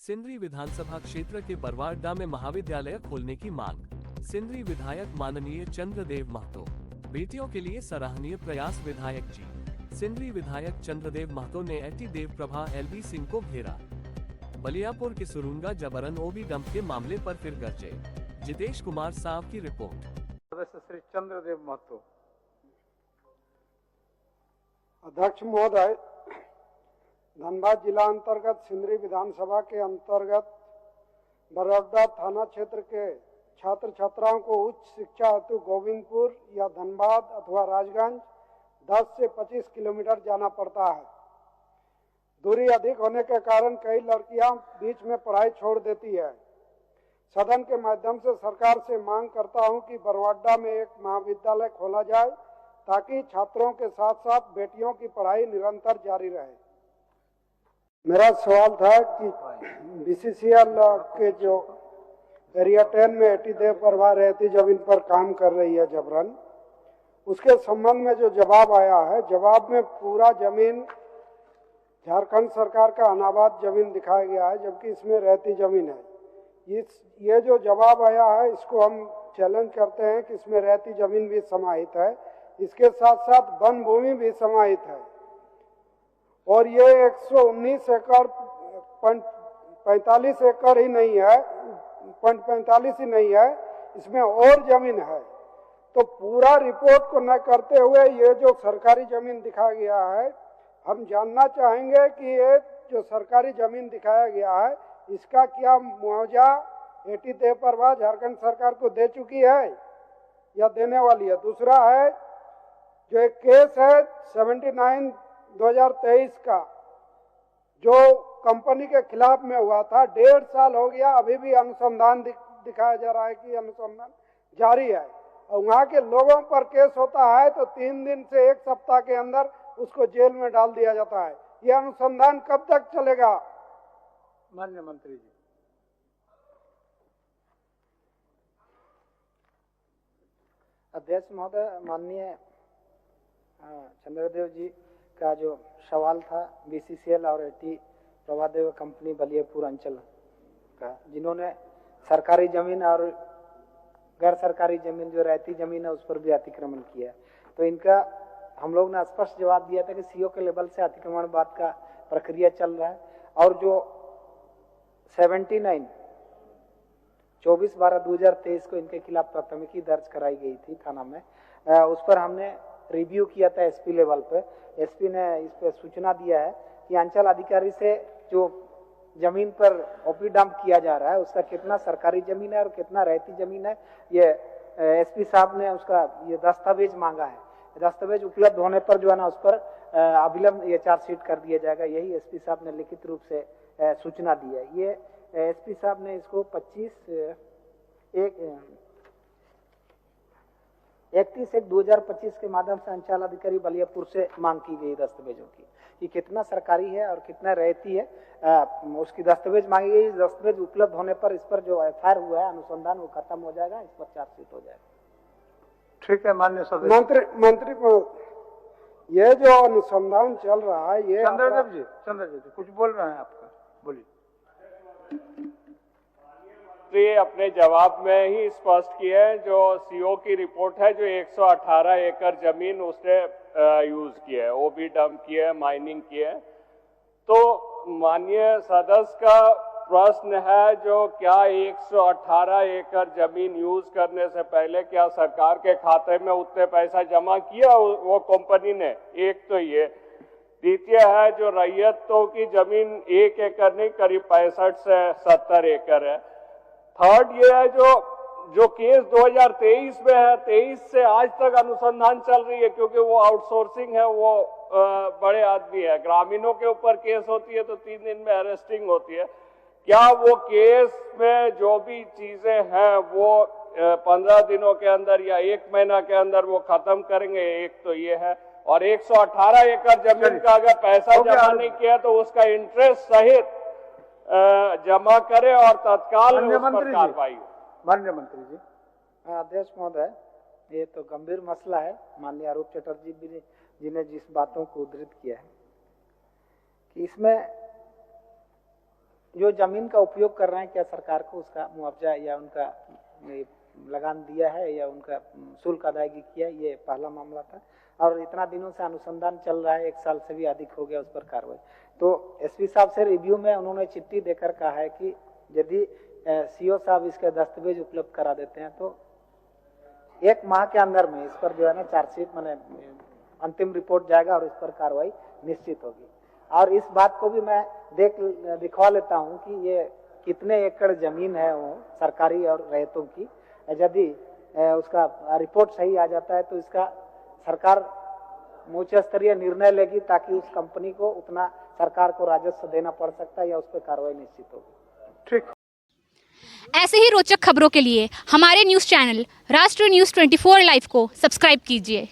सिंदरी विधानसभा क्षेत्र के बरवाडा में महाविद्यालय खोलने की मांग। सिंदरी विधायक माननीय चंद्रदेव महतो। बेटियों के लिए सराहनीय प्रयास विधायक जी। सिंदरी विधायक चंद्रदेव महतो ने एटी देव प्रभा एलबी सिंह को घेरा। बलियापुर के सुरुंगा जबरन ओबी डंप के मामले पर फिर गरजे। जितेश कुमार साव की रिपोर्ट। सदस्य श्री चंद्रदेव महतो। अध्यक्ष महोदय, धनबाद जिला अंतर्गत सिंदरी विधानसभा के अंतर्गत बरौदा थाना क्षेत्र के छात्र छात्राओं को उच्च शिक्षा हेतु गोविंदपुर या धनबाद अथवा राजगंज 10 से 25 किलोमीटर जाना पड़ता है। दूरी अधिक होने के कारण कई लड़कियां बीच में पढ़ाई छोड़ देती है। सदन के माध्यम से सरकार से मांग करता हूं कि बरवाडा में एक महाविद्यालय खोला जाए ताकि छात्रों के साथ साथ बेटियों की पढ़ाई निरंतर जारी रहे। मेरा सवाल था कि बीसीसीएल के जो एरिया 10 में एटी देव प्रभा रहती जमीन पर काम कर रही है जबरन, उसके संबंध में जो जवाब आया है, जवाब में पूरा जमीन झारखंड सरकार का अनाबाद जमीन दिखाया गया है, जबकि इसमें रहती जमीन है। ये जो जवाब आया है, इसको हम चैलेंज करते हैं कि इसमें रहती जमीन भी समाहित है, इसके साथ साथ वन भूमि भी समाहित है। और ये 119 एकड़ 45 एकड़ ही नहीं है, 45 ही नहीं है, इसमें और जमीन है। तो पूरा रिपोर्ट को न करते हुए ये जो सरकारी जमीन दिखाया गया है, हम जानना चाहेंगे कि ये जो सरकारी जमीन दिखाया गया है, इसका क्या मुआवजा एटी देव प्रभा झारखंड सरकार को दे चुकी है या देने वाली है। दूसरा है, जो एक केस है 79/2023 का, जो कंपनी के खिलाफ में हुआ था, 1.5 साल हो गया, अभी भी अनुसंधान दिखाया जा रहा है कि अनुसंधान जारी है। और वहां के लोगों पर केस होता है तो 3 दिन से 1 सप्ताह के अंदर उसको जेल में डाल दिया जाता है। यह अनुसंधान कब तक चलेगा? माननीय मंत्री जी। अध्यक्ष महोदय, माननीय चंद्रदेव जी का जो सवाल था बीसीसीएल और एटी प्रभादेव कंपनी बलियापुर अंचल का, जिन्होंने सरकारी जमीन और गैर सरकारी जमीन जो रहती जमीन है उस पर भी अतिक्रमण किया, तो इनका हम लोग ने स्पष्ट जवाब दिया था कि सीओ के लेवल से अतिक्रमण बात का प्रक्रिया चल रहा है। और जो 79 24/12/2023 को इनके खिलाफ प्राथमिकी दर्ज कराई गई थी थाना में, उस पर हमने रिव्यू किया था एसपी लेवल पे। एसपी ने इस पर सूचना दिया है कि अंचल अधिकारी से जो जमीन पर ओपी डंप किया जा रहा है उसका कितना सरकारी जमीन है और कितना रहती जमीन है, ये एसपी साहब ने उसका ये दस्तावेज मांगा है। दस्तावेज उपलब्ध होने पर जो है ना, उस पर अविलंब ये चार्जशीट कर दिया जाएगा। यही एसपी साहब ने लिखित रूप से सूचना दी है। ये एसपी साहब ने इसको 31/1/2025 के माध्यम से अंचल अधिकारी बलियापुर से मांग की गई दस्तावेजों की कि कितना सरकारी है और कितना रहती है, उसकी दस्तावेज मांगी गई। दस्तावेज उपलब्ध होने पर इस पर जो एफआईआर हुआ है अनुसंधान वो खत्म हो जाएगा, इस पर चार्जशीट हो जाएगा। ठीक है माननीय सदस्य। मंत्री ये जो अनुसंधान चल रहा है, ये चंद्रदेव जी कुछ बोल रहे हैं, आपका बोलिए। अपने जवाब में ही स्पष्ट किया है, जो सीओ की रिपोर्ट है, जो 118 एकड़ जमीन उसने यूज किया है, ओबी डंप किया है, माइनिंग किया है। तो माननीय सदस्य का प्रश्न है, जो क्या 118 एकड़ जमीन यूज करने से पहले क्या सरकार के खाते में उतने पैसा जमा किया वो कंपनी ने? एक तो ये। द्वितीय है, जो रैयतों की जमीन 1 एकड़ नहीं, करीब 65 से 70 एकड़ है। थर्ड ये है, जो केस 2023 में है, 23 से आज तक अनुसंधान चल रही है, क्योंकि वो आउटसोर्सिंग है, वो बड़े आदमी है। ग्रामीणों के ऊपर केस होती है तो 3 दिन में अरेस्टिंग होती है। क्या वो केस में जो भी चीजें हैं वो 15 दिनों के अंदर या 1 महीना के अंदर वो खत्म करेंगे? एक तो ये है। और 118 एकड़ जमीन का अगर पैसा जमा नहीं किया तो उसका इंटरेस्ट सहित जमा करे और तत्काल उस पर कार्रवाई हो। माननीय मंत्री जी। अध्यक्ष महोदय, ये तो गंभीर मसला है। माननीय आरूप चटर्जी जी ने जिस बातों को उद्धृत किया है कि इसमें जो जमीन का उपयोग कर रहे हैं क्या सरकार को उसका मुआवजा या उनका लगान दिया है या उनका शुल्क अदायगी किया, ये पहला मामला था। और इतना दिनों से अनुसंधान चल रहा है, 1 साल से भी अधिक हो गया उस पर कार्रवाई। तो एसपी साहब से रिव्यू में उन्होंने चिट्ठी देकर कहा है कि यदि सीओ साहब इसके दस्तावेज उपलब्ध करा देते हैं तो 1 माह के अंदर में इस पर जो है ना चार्जशीट माने अंतिम रिपोर्ट जाएगा और इस पर कार्रवाई निश्चित होगी। और इस बात को भी मैं दिखवा लेता हूं कि ये कितने एकड़ जमीन है वो सरकारी और रैयतों की। यदि उसका रिपोर्ट सही आ जाता है तो इसका सरकार उच्च स्तरीय निर्णय लेगी ताकि उस कंपनी को उतना सरकार को राजस्व देना पड़ सकता है या उस पर कार्रवाई निश्चित होगी। ठीक। ऐसे ही रोचक खबरों के लिए हमारे न्यूज़ चैनल राष्ट्र न्यूज़ 24 लाइव को सब्सक्राइब कीजिए।